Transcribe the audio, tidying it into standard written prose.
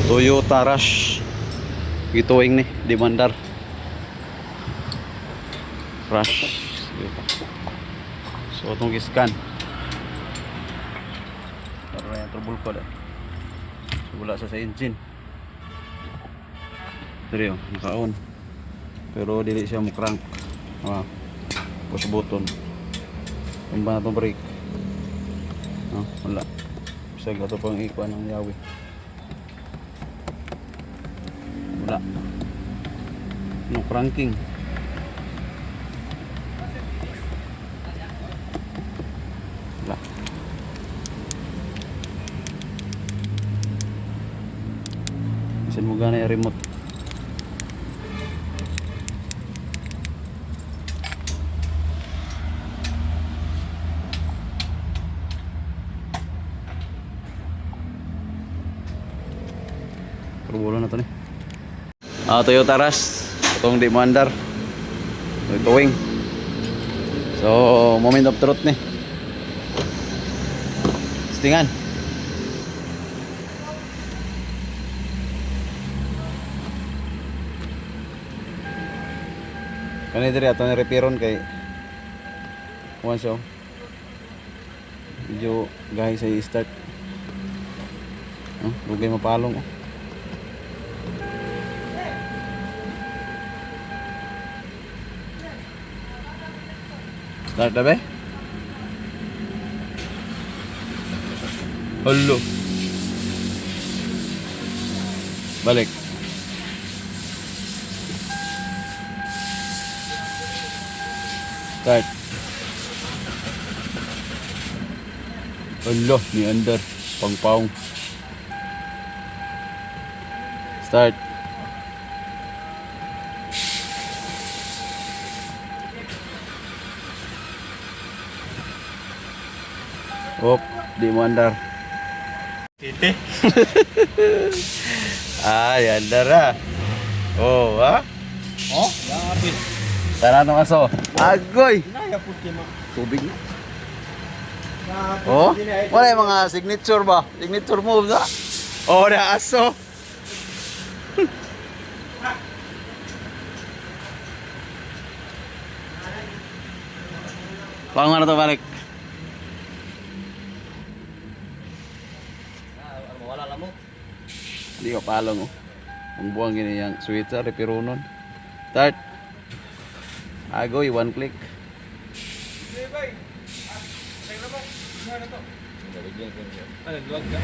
Toyota Rush gituing nih di Mandar. Rush so itong iskan karena yang terbulko dah wala sa engine dari naka-on pero dili siya mo crank push button tumba na itong brake wala bisa gato pang ikuan ng yawi wala no cranking. Bisan mo gana yung remote. Turbulo na to nih. Toyota Rush itong di Mandar towing. So moment of truth nih. Stingan. Kani diri ato ni repairon kay once medyo gahi sa i-start. Lugay mapalong Start na ba? Hello. Balik. Start. Hello, ni under pang-paung. Start. Op, di mo andar. Tite. Ay, andar Oh, ha? Oh, lapit. Tara nung aso. Agoy! Naya puti mo. Tubig na. Oh, wala yung mga signature ba? Signature move na. Oh, na aso. Pang mana to balik? Wala lang mo. Hindi ka palong Ang buwang gini yung switcher, repirunon. Start. Agoy, one click. Ano, luwag ka?